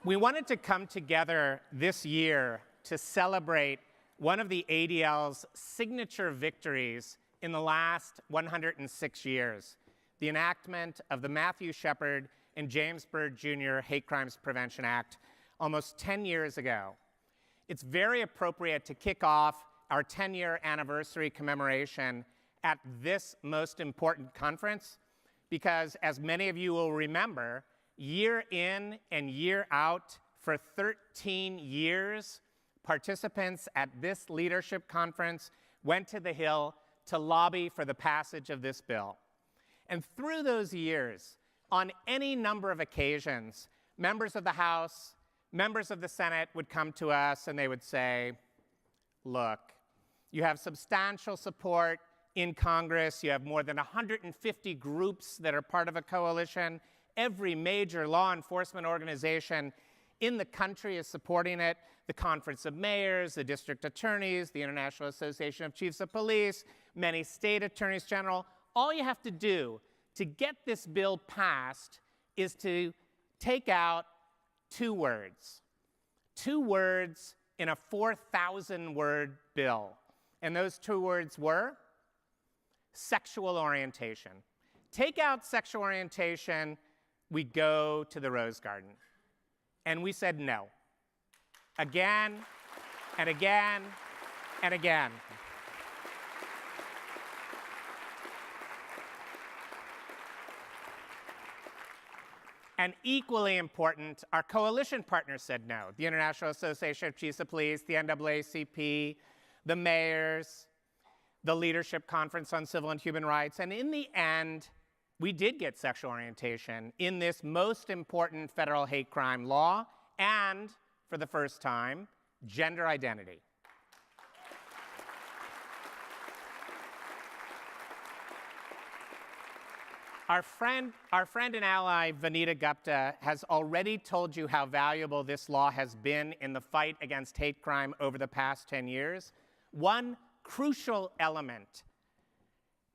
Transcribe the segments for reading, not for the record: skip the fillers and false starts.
We wanted to come together this year to celebrate one of the ADL's signature victories in the last 106 years, the enactment of the Matthew Shepard and James Byrd Jr. Hate Crimes Prevention Act almost 10 years ago. It's very appropriate to kick off our 10-year anniversary commemoration at this most important conference because, as many of you will remember, year in and year out for 13 years, participants at this leadership conference went to the Hill to lobby for the passage of this bill. And through those years, on any number of occasions, members of the House, members of the Senate would come to us and they would say, look, you have substantial support in Congress. You have more than 150 groups that are part of a coalition. Every major law enforcement organization in the country is supporting it. The Conference of Mayors, the District Attorneys, the International Association of Chiefs of Police, many state attorneys general. All you have to do to get this bill passed is to take out two words in a 4,000-word bill. And those two words were sexual orientation. Take out sexual orientation, we go to the Rose Garden. And we said no. Again and again and again. And equally important, our coalition partners said no. The International Association of Chiefs of Police, the NAACP, the mayors, the Leadership Conference on Civil and Human Rights. And in the end, we did get sexual orientation in this most important federal hate crime law and, for the first time, gender identity. Our friend and ally, Vanita Gupta, has already told you how valuable this law has been in the fight against hate crime over the past 10 years. One crucial element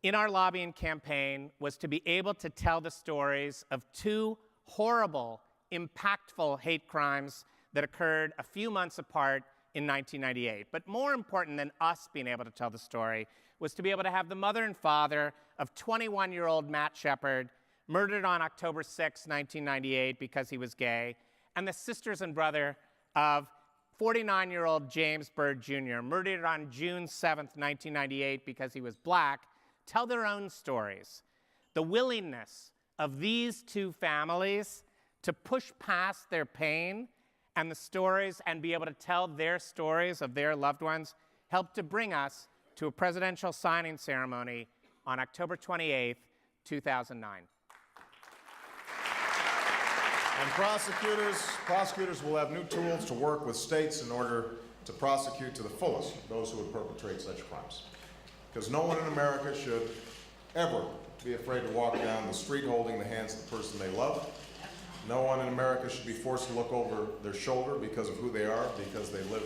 in our lobbying campaign was to be able to tell the stories of two horrible, impactful hate crimes that occurred a few months apart in 1998. But more important than us being able to tell the story was to be able to have the mother and father of 21-year-old Matt Shepard, murdered on October 6, 1998 because he was gay, and the sisters and brother of 49-year-old James Byrd Jr., murdered on June 7, 1998 because he was black, tell their own stories. The willingness of these two families to push past their pain and the stories and be able to tell their stories of their loved ones helped to bring us to a presidential signing ceremony on October 28, 2009. And prosecutors will have new tools to work with states in order to prosecute to the fullest those who would perpetrate such crimes. Because no one in America should ever be afraid to walk down the street holding the hands of the person they love. No one in America should be forced to look over their shoulder because of who they are, because they live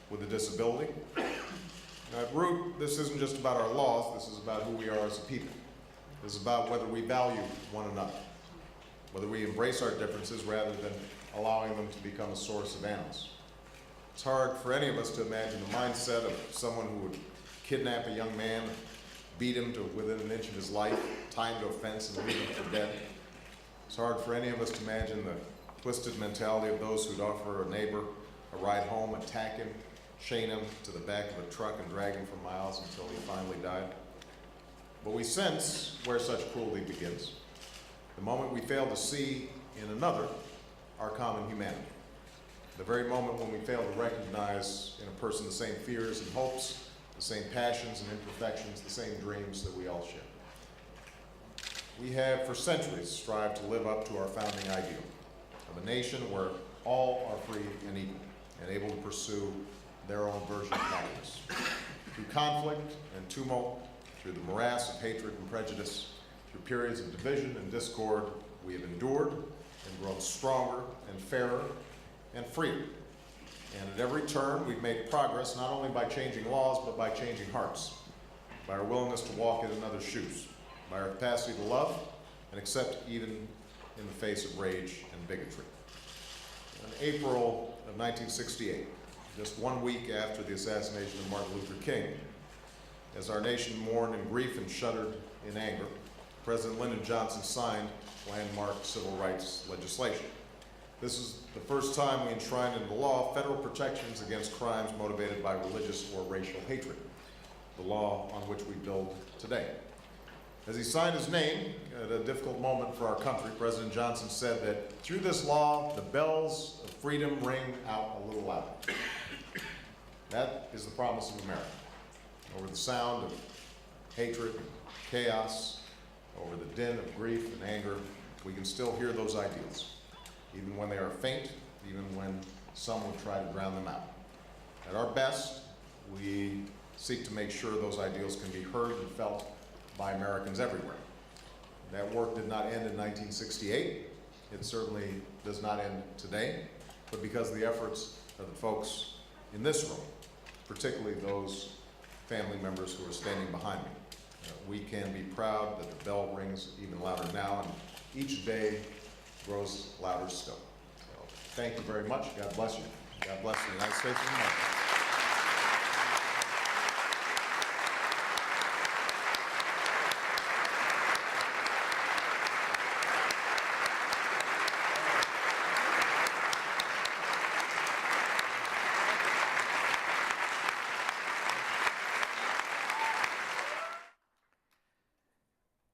with a disability. Now, at root, this isn't just about our laws, this is about who we are as a people. This is about whether we value one another, whether we embrace our differences rather than allowing them to become a source of animus. It's hard for any of us to imagine the mindset of someone who would kidnap a young man, beat him to within an inch of his life, tie him to a fence and leave him for dead. It's hard for any of us to imagine the twisted mentality of those who'd offer a neighbor a ride home, attack him, chain him to the back of a truck and drag him for miles until he finally died. But we sense where such cruelty begins. The moment we fail to see in another our common humanity. The very moment when we fail to recognize in a person the same fears and hopes, the same passions and imperfections, the same dreams that we all share. We have for centuries strived to live up to our founding ideal of a nation where all are free and equal and able to pursue their own version of happiness. Through conflict and tumult, through the morass of hatred and prejudice, through periods of division and discord, we have endured and grown stronger and fairer and freer. And at every turn, we've made progress not only by changing laws, but by changing hearts, by our willingness to walk in another's shoes, by our capacity to love and accept even in the face of rage and bigotry. in April of 1968, just 1 week after the assassination of Martin Luther King. As our nation mourned in grief and shuddered in anger, President Lyndon Johnson signed landmark civil rights legislation. This is the first time we enshrined into law federal protections against crimes motivated by religious or racial hatred, the law on which we build today. As he signed his name at a difficult moment for our country, President Johnson said that through this law, the bells of freedom ring out a little louder. That is the promise of America. Over the sound of hatred, chaos, over the din of grief and anger, we can still hear those ideals, even when they are faint, even when some will try to drown them out. At our best, we seek to make sure those ideals can be heard and felt by Americans everywhere. That work did not end in 1968. It certainly does not end today, but because of the efforts of the folks in this room, particularly those family members who are standing behind me, we can be proud that the bell rings even louder now, and each day grows louder still. So, thank you very much. God bless you. God bless the United States of America.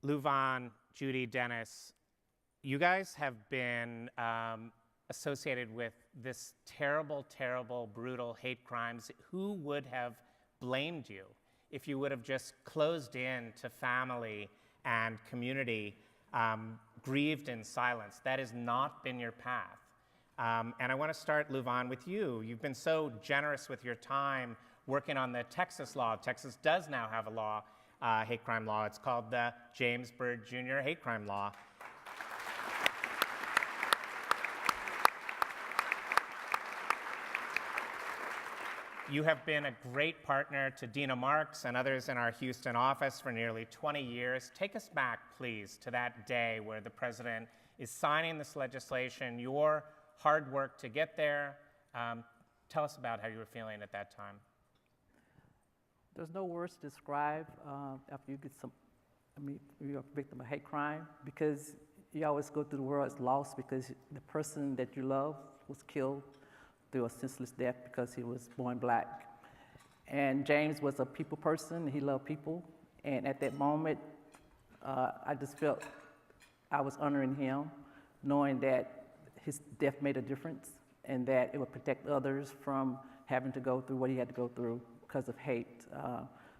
Louvon, Judy, Dennis, you guys have been associated with this terrible, terrible, brutal hate crimes. Who would have blamed you if you would have just closed in to family and community, grieved in silence? That has not been your path. And I want to start, Louvon, with you. You've been so generous with your time working on the Texas law. Texas does now have a law, hate crime law. It's called the James Byrd Jr. Hate Crime Law. You have been a great partner to Dina Marks and others in our Houston office for nearly 20 years. Take us back, please, to that day where the president is signing this legislation, your hard work to get there. Tell us about how you were feeling at that time. There's no words to describe after you get you're a victim of hate crime, because you always go through the world as lost because the person that you love was killed through a senseless death because he was born black. And James was a people person. He loved people. And at that moment, I just felt I was honoring him, knowing that his death made a difference and that it would protect others from having to go through what he had to go through because of hate,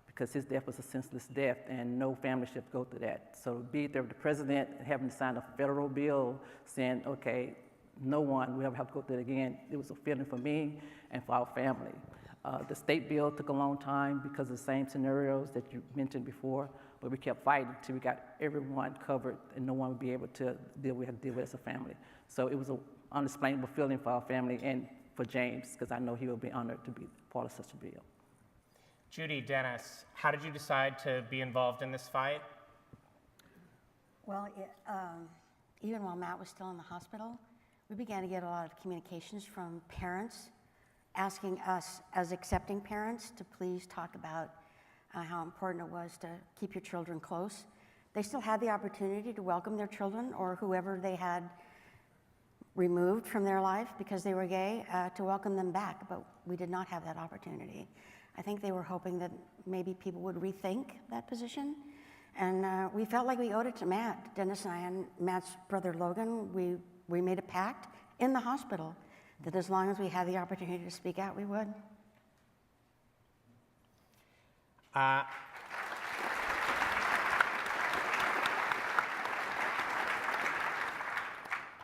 because his death was a senseless death and no family should go through that. So be there with the president having to sign a federal bill saying, okay, no one will ever have to go through it again. It was a feeling for me and for our family. The state bill took a long time because of the same scenarios that you mentioned before, but we kept fighting until we got everyone covered and no one would be able to deal with as a family. So it was an unexplainable feeling for our family and for James, because I know he will be honored to be part of such a bill. Judy, Dennis, how did you decide to be involved in this fight? Well, even while Matt was still in the hospital, we began to get a lot of communications from parents asking us, as accepting parents, to please talk about how important it was to keep your children close. They still had the opportunity to welcome their children or whoever they had removed from their life because they were gay, to welcome them back, but we did not have that opportunity. I think they were hoping that maybe people would rethink that position. And we felt like we owed it to Matt, Dennis and I, and Matt's brother Logan. We made a pact in the hospital that as long as we had the opportunity to speak out, we would.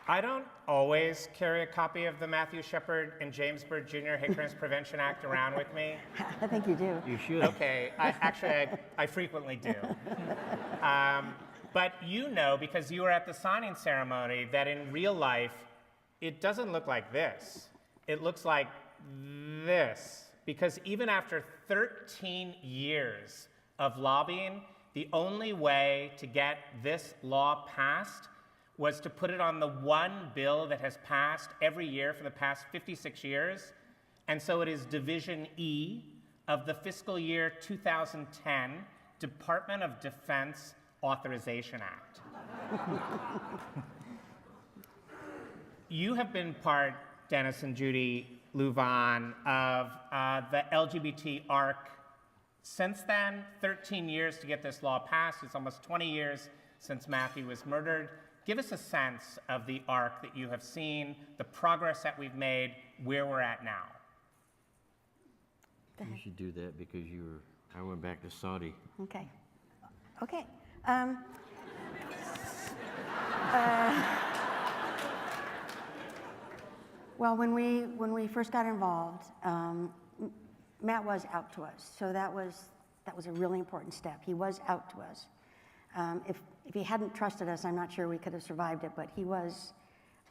I don't always carry a copy of the Matthew Shepard and James Byrd Jr. Hate Crimes Prevention Act around with me. I think you do. You should. Okay, I frequently do. But you know, because you were at the signing ceremony, that in real life, it doesn't look like this. It looks like this. Because even after 13 years of lobbying, the only way to get this law passed was to put it on the one bill that has passed every year for the past 56 years. And so it is Division E of the fiscal year 2010 Department of Defense Authorization Act. You have been part, Dennis and Judy, Louvon, of the LGBT ARC since then, 13 years to get this law passed. It's almost 20 years since Matthew was murdered. Give us a sense of the ARC that you have seen, the progress that we've made, where we're at now. You should do that because I went back to Saudi. Okay. Okay. Well, when we first got involved, Matt was out to us, so that was a really important step. He was out to us. If he hadn't trusted us, I'm not sure we could have survived it, but he was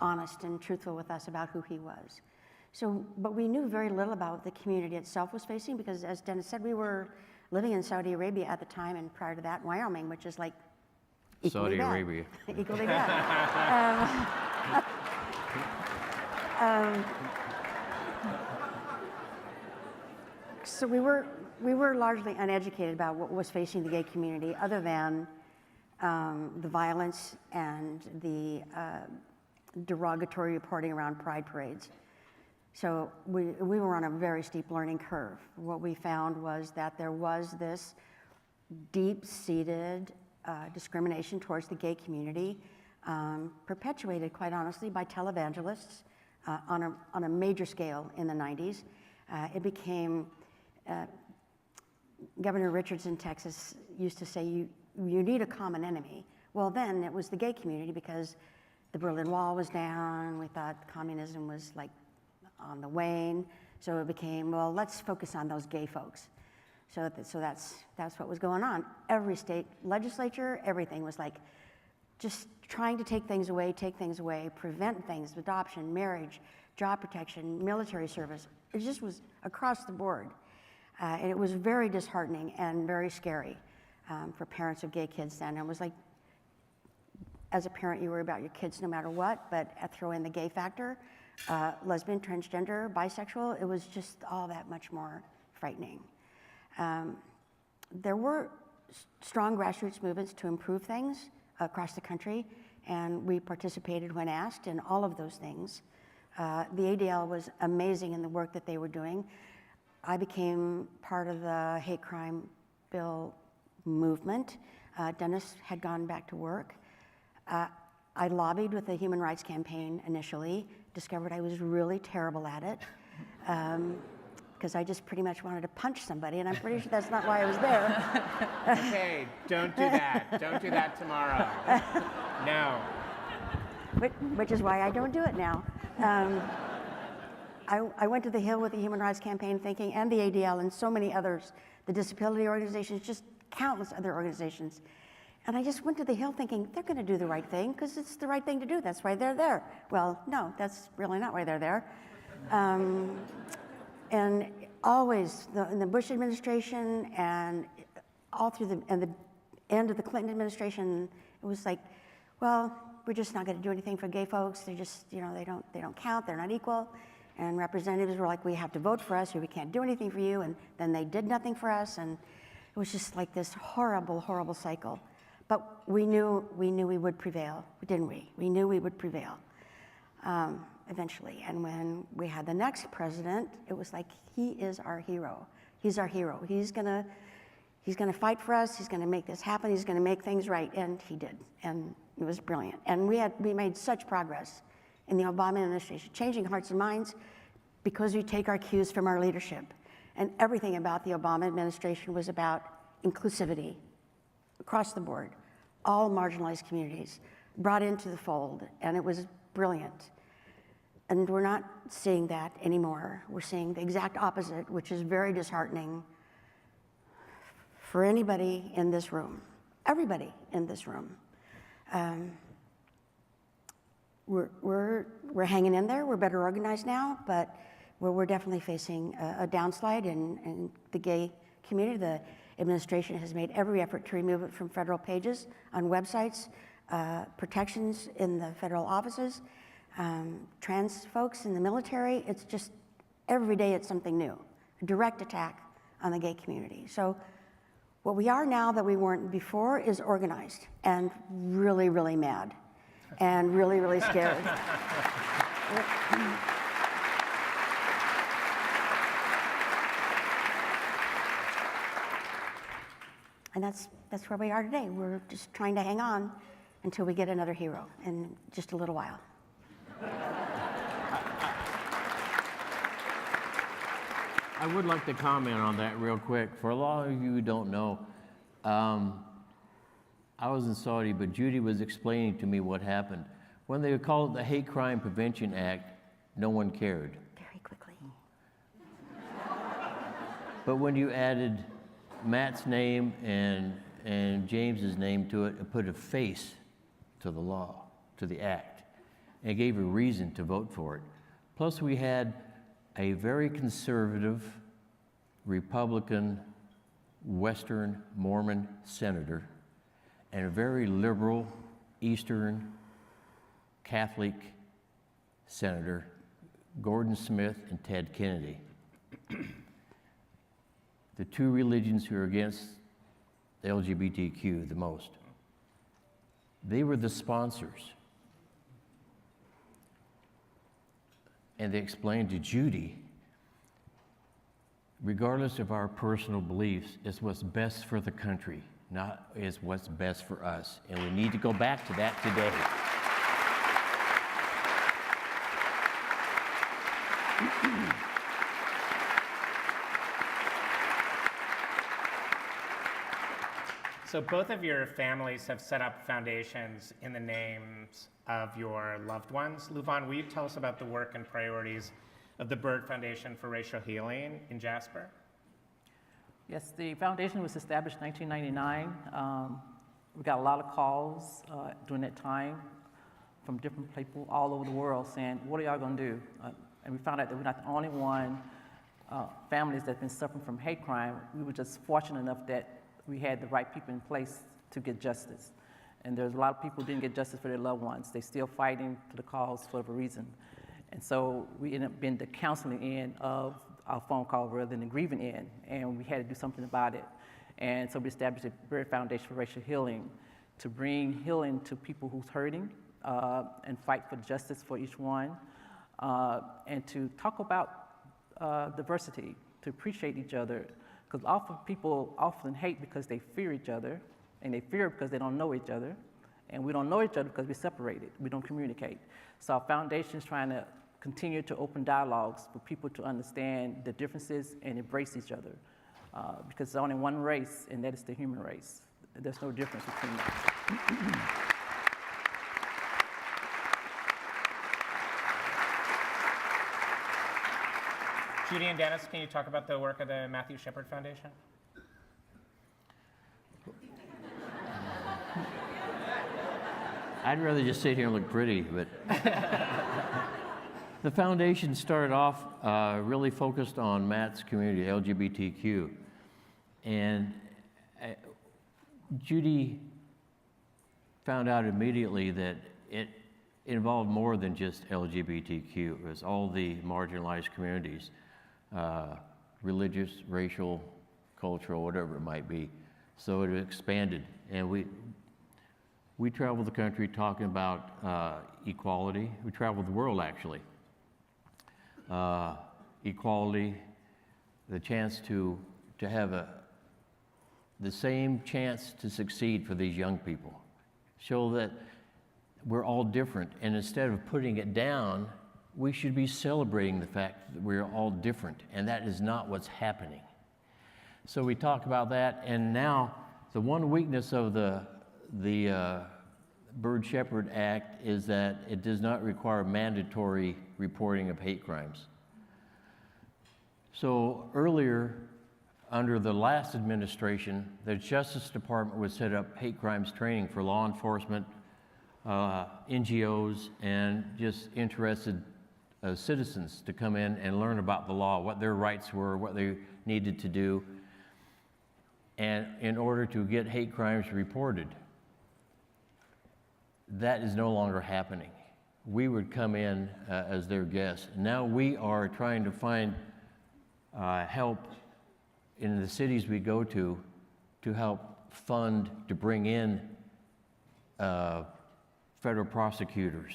honest and truthful with us about who he was. So, but we knew very little about what the community itself was facing because, as Dennis said, we were living in Saudi Arabia at the time, and prior to that, Wyoming, which is like equally Saudi bad. Arabia. Equally bad. So we were largely uneducated about what was facing the gay community, other than the violence and the derogatory reporting around pride parades. So we were on a very steep learning curve. What we found was that there was this deep-seated discrimination towards the gay community, perpetuated, quite honestly, by televangelists on a major scale in the 90s. It became, Governor Richards in Texas used to say, you need a common enemy. Well, then it was the gay community because the Berlin Wall was down. We thought communism was like on the wane. So it became, well, let's focus on those gay folks. So that's what was going on. Every state legislature, everything was like just trying to take things away, prevent things, adoption, marriage, job protection, military service. It just was across the board. And it was very disheartening and very scary for parents of gay kids then. It was like, as a parent, you worry about your kids no matter what, but throw in the gay factor, lesbian, transgender, bisexual, it was just all that much more frightening. There were strong grassroots movements to improve things across the country, and we participated when asked in all of those things. The ADL was amazing in the work that they were doing. I became part of the hate crime bill movement. Dennis had gone back to work. I lobbied with the Human Rights Campaign initially, discovered I was really terrible at it, because I just pretty much wanted to punch somebody, and I'm pretty sure that's not why I was there. Okay, don't do that. Don't do that tomorrow. No. Which is why I don't do it now. I went to the Hill with the Human Rights Campaign thinking, and the ADL and so many others, the disability organizations, just countless other organizations. And I just went to the Hill thinking, they're going to do the right thing because it's the right thing to do. That's why they're there. Well, no, that's really not why they're there. And always, in the Bush administration and all through the end of the Clinton administration, it was like, well, we're just not going to do anything for gay folks. They just, they don't count. They're not equal. And representatives were like, we have to vote for us, or we can't do anything for you. And then they did nothing for us, and it was just like this horrible, horrible cycle. But we knew we would prevail, didn't we? We knew we would prevail eventually. And when we had the next president, it was like, he is our hero. He's our hero. He's gonna fight for us. He's gonna make this happen. He's gonna make things right, and he did. And it was brilliant. And we made such progress in the Obama administration, changing hearts and minds because we take our cues from our leadership. And everything about the Obama administration was about inclusivity across the board, all marginalized communities brought into the fold, and it was brilliant. And we're not seeing that anymore. We're seeing the exact opposite, which is very disheartening for anybody in this room, everybody in this room. We're hanging in there. We're better organized now, but we're definitely facing a downslide in the gay community. The administration has made every effort to remove it from federal pages on websites. protections in the federal offices, trans folks in the military. It's just every day it's something new, a direct attack on the gay community. So what we are now that we weren't before is organized and really, really mad and really, really scared. And that's where we are today. We're just trying to hang on until we get another hero in just a little while. I would like to comment on that real quick. For a lot of you who don't know, I was in Saudi, but Judy was explaining to me what happened. When they called it the Hate Crime Prevention Act, no one cared. Very quickly. But when you added Matt's name and James's name to it, it put a face to the law, to the act, and gave a reason to vote for it. Plus, we had a very conservative Republican Western Mormon senator and a very liberal Eastern Catholic senator, Gordon Smith and Ted Kennedy. The two religions who are against LGBTQ the most. They were the sponsors. And they explained to Judy, regardless of our personal beliefs, it's what's best for the country, not is what's best for us. And we need to go back to that today. So both of your families have set up foundations in the names of your loved ones. Louvon, will you tell us about the work and priorities of the Byrd Foundation for Racial Healing in Jasper? Yes, the foundation was established in 1999. We got a lot of calls during that time from different people all over the world saying, what are y'all gonna do? And we found out that we're not the only families that's been suffering from hate crime. We were just fortunate enough that we had the right people in place to get justice. And there's a lot of people who didn't get justice for their loved ones. They're still fighting for the cause for whatever reason. And so we ended up being the counseling end of our phone call rather than the grieving end, and we had to do something about it. And so we established the Byrd Foundation for Racial Healing to bring healing to people who's hurting and fight for justice for each one, and to talk about diversity, to appreciate each other. Because often people hate because they fear each other, and they fear because they don't know each other, and we don't know each other because we're separated, we don't communicate. So our foundation is trying to continue to open dialogues for people to understand the differences and embrace each other. Because there's only one race, and that is the human race. There's no difference between us. Judy and Dennis, can you talk about the work of the Matthew Shepard Foundation? I'd rather just sit here and look pretty, but the foundation started off really focused on Matt's community, LGBTQ. And Judy found out immediately that it involved more than just LGBTQ. It was all the marginalized communities, religious, racial, cultural, whatever it might be. So it expanded, and we traveled the country talking about equality. We traveled the world, actually. Equality, the chance to have the same chance to succeed for these young people. Show that we're all different, and instead of putting it down, we should be celebrating the fact that we're all different, and that is not what's happening. So we talk about that, and now the one weakness of the Byrd-Shepard Act is that it does not require mandatory reporting of hate crimes. So earlier, under the last administration, the Justice Department would set up hate crimes training for law enforcement, NGOs, and just interested citizens to come in and learn about the law, what their rights were, what they needed to do, and in order to get hate crimes reported. that is no longer happening. We would come in as their guests. Now we are trying to find help in the cities we go to help fund, to bring in federal prosecutors,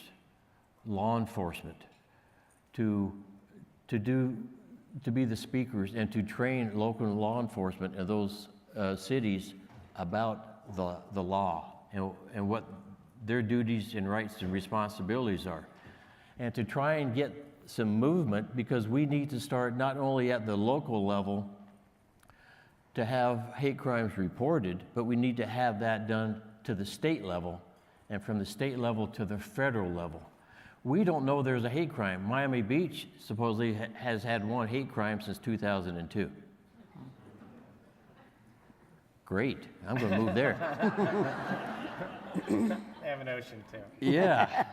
law enforcement, to be the speakers and to train local law enforcement in those cities about the law and what their duties and rights and responsibilities are. And to try and get some movement, because we need to start not only at the local level to have hate crimes reported, but we need to have that done to the state level, and from the state level to the federal level. We don't know there's a hate crime. Miami Beach supposedly has had one hate crime since 2002. Great, I'm gonna move there. They have an ocean too. Yeah,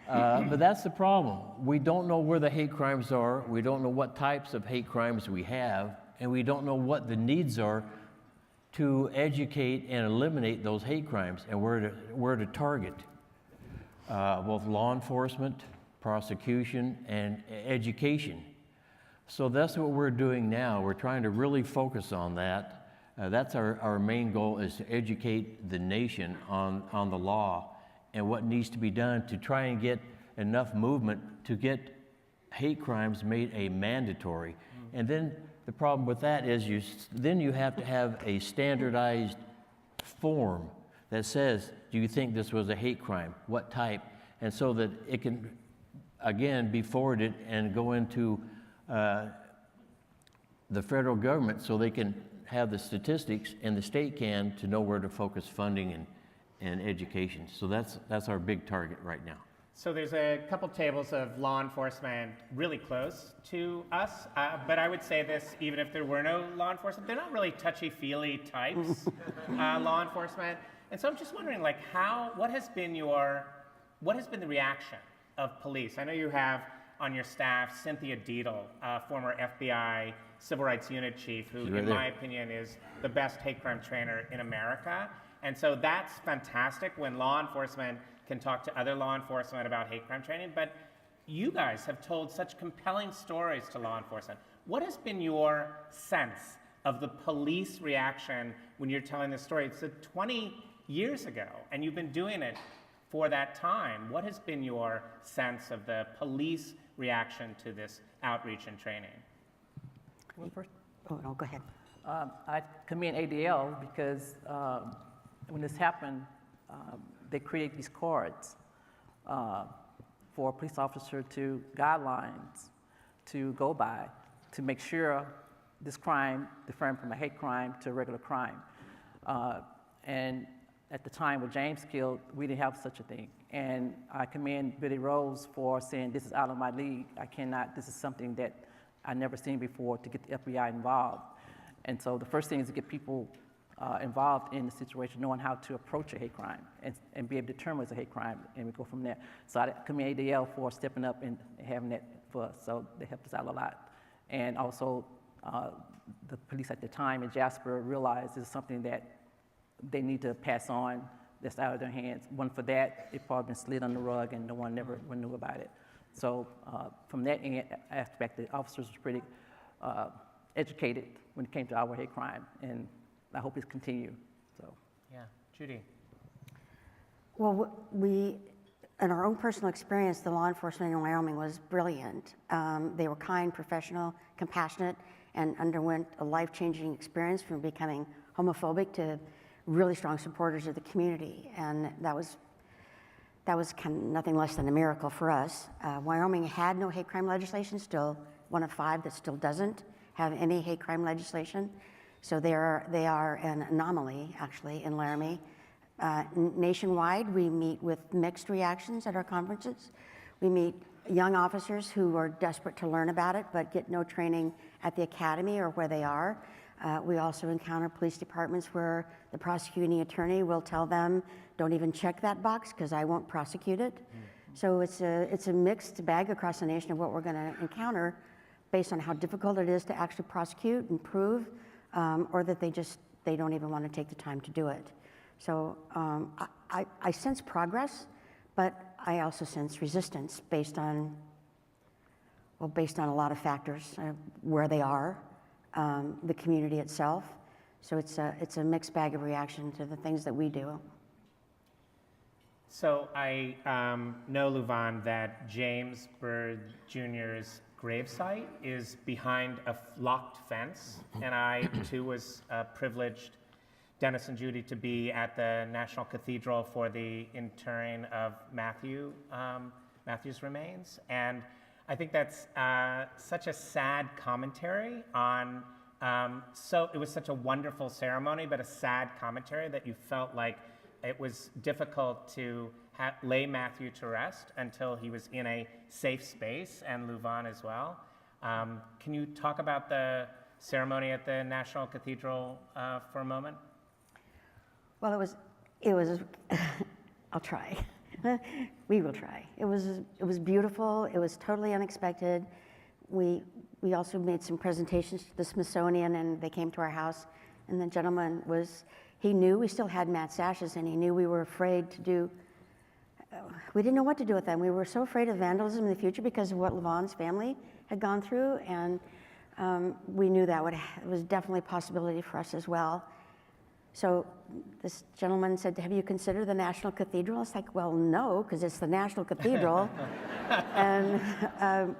but that's the problem. We don't know where the hate crimes are, we don't know what types of hate crimes we have, and we don't know what the needs are to educate and eliminate those hate crimes and where to target both law enforcement, prosecution, and education. So that's what we're doing now. We're trying to really focus on that. That's our main goal, is to educate the nation on the law and what needs to be done to try and get enough movement to get hate crimes made a mandatory. And then the problem with that is you have to have a standardized form that says, do you think this was a hate crime? What type? And so that it can, again, be forwarded and go into the federal government so they can have the statistics, and the state can, to know where to focus funding and education. So that's our big target right now. So there's a couple tables of law enforcement really close to us, but I would say this, even if there were no law enforcement, they're not really touchy-feely types, law enforcement. And so I'm just wondering, like, what has been the reaction of police? I know you have on your staff Cynthia Deedle, former FBI Civil Rights Unit Chief, who, in my opinion, is the best hate crime trainer in America. And so that's fantastic when law enforcement can talk to other law enforcement about hate crime training, but you guys have told such compelling stories to law enforcement. What has been your sense of the police reaction when you're telling this story? It's 20 years ago, and you've been doing it for that time. What has been your sense of the police reaction to this outreach and training? Well, first, Oh, no, go ahead. I commend ADL because when this happened, they create these cards for a police officer to guidelines to go by to make sure this crime different from a hate crime to a regular crime. And at the time when James killed, we didn't have such a thing. And I commend Billy Rose for saying, this is out of my league. This is something that I've never seen before, to get the FBI involved. And so the first thing is to get people involved in the situation, knowing how to approach a hate crime and be able to determine it's a hate crime, and we go from there. So I commend ADL for stepping up and having that for us. So they helped us out a lot. And also the police at the time in Jasper realized it's something that they need to pass on that's out of their hands. One for that, it probably been slid on the rug and no one never knew about it. So from that aspect, the officers was pretty educated when it came to our hate crime, and I hope it's continued. So. Yeah, Judy. Well, we, in our own personal experience, the law enforcement in Wyoming was brilliant. They were kind, professional, compassionate, and underwent a life-changing experience from becoming homophobic to really strong supporters of the community, and that was kind of nothing less than a miracle for us. Wyoming had no hate crime legislation, still one of 5 that still doesn't have any hate crime legislation. So they are an anomaly, actually, in Laramie. Nationwide, we meet with mixed reactions at our conferences. We meet young officers who are desperate to learn about it, but get no training at the academy or where they are. We also encounter police departments where the prosecuting attorney will tell them, don't even check that box because I won't prosecute it. So it's a mixed bag across the nation of what we're going to encounter based on how difficult it is to actually prosecute and prove, or that they don't even want to take the time to do it. So I sense progress, but I also sense resistance based on a lot of factors, where they are, the community itself. So it's a mixed bag of reaction to the things that we do. So I know, Louvon, that James Byrd Jr.'s gravesite is behind a locked fence, and I too was privileged, Dennis and Judy, to be at the National Cathedral for the interring of Matthew's remains, and I think that's such a sad commentary on. So it was such a wonderful ceremony, but a sad commentary that you felt like it was difficult to lay Matthew to rest until he was in a safe space, and Louvon as well. Can you talk about the ceremony at the National Cathedral for a moment? Well, it was. I'll try. We will try. It was beautiful. It was totally unexpected. We also made some presentations to the Smithsonian, and they came to our house. And the gentleman he knew we still had Matt's ashes, and he knew we were afraid to do. We didn't know what to do with them. We were so afraid of vandalism in the future because of what Louvon's family had gone through, and we knew that was definitely a possibility for us as well. So this gentleman said, "Have you considered the National Cathedral?" It's like, well, no, because it's the National Cathedral. And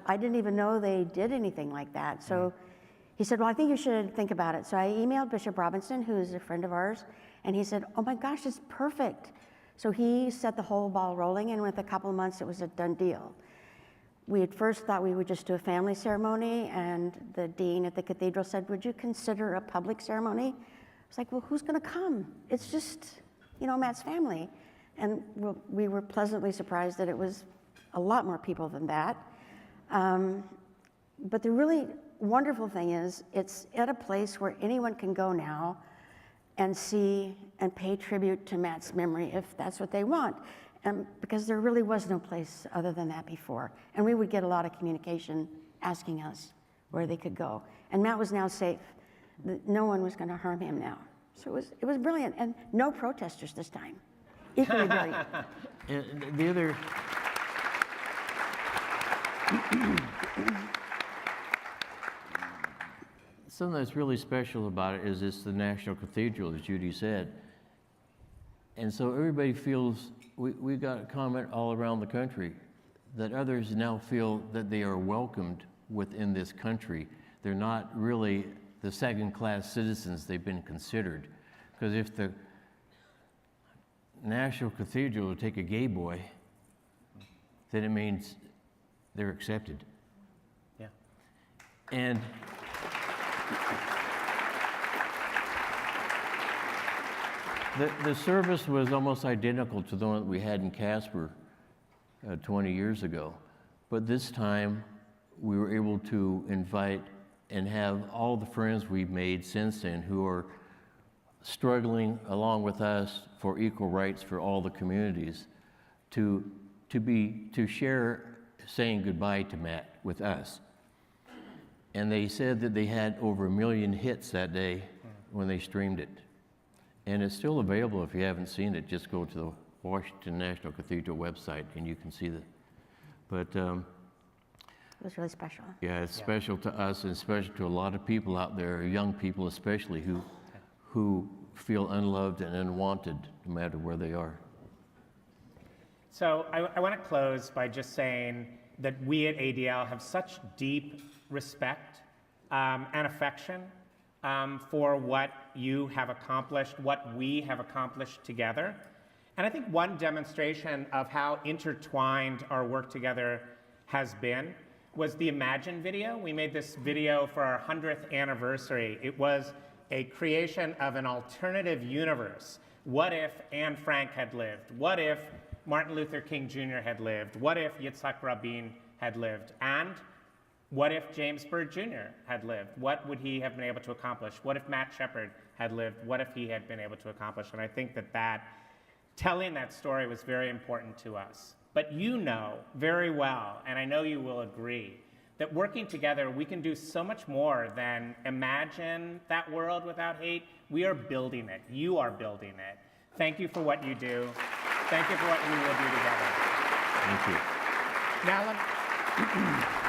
I didn't even know they did anything like that. So he said, well, I think you should think about it. So I emailed Bishop Robinson, who is a friend of ours, and he said, oh my gosh, it's perfect. So he set the whole ball rolling, and within a couple of months, it was a done deal. We at first thought we would just do a family ceremony, and the dean at the cathedral said, would you consider a public ceremony? It's like, well, who's going to come? It's just, Matt's family. And we were pleasantly surprised that it was a lot more people than that. But the really wonderful thing is it's at a place where anyone can go now and see and pay tribute to Matt's memory if that's what they want. Because there really was no place other than that before. And we would get a lot of communication asking us where they could go. And Matt was now safe. No one was going to harm him now. So it was brilliant. And no protesters this time. Equally brilliant. And the other... Something that's really special about it is it's the National Cathedral, as Judy said. And so everybody feels, we got a comment all around the country, that others now feel that they are welcomed within this country. They're not really the second-class citizens they've been considered. Because if the National Cathedral will take a gay boy, then it means they're accepted. Yeah. And the service was almost identical to the one that we had in Casper 20 years ago. But this time, we were able to invite and have all the friends we've made since then who are struggling along with us for equal rights for all the communities to share saying goodbye to Matt with us. And they said that they had over 1 million hits that day when they streamed it. And it's still available if you haven't seen it. Just go to the Washington National Cathedral website and you can see that. But it was really special. yeah, it's special to us and special to a lot of people out there, young people especially, who feel unloved and unwanted no matter where they are. So I want to close by just saying that we at ADL have such deep respect and affection for what you have accomplished, what we have accomplished together. And I think one demonstration of how intertwined our work together has been was the Imagine video. We made this video for our 100th anniversary. It was a creation of an alternative universe. What if Anne Frank had lived? What if Martin Luther King Jr. had lived? What if Yitzhak Rabin had lived? And what if James Byrd Jr. had lived? What would he have been able to accomplish? What if Matt Shepard had lived? What if he had been able to accomplish? And I think that telling that story was very important to us. But you know very well, and I know you will agree, that working together, we can do so much more than imagine that world without hate. We are building it. You are building it. Thank you for what you do. Thank you for what we will do together. Thank you. Now,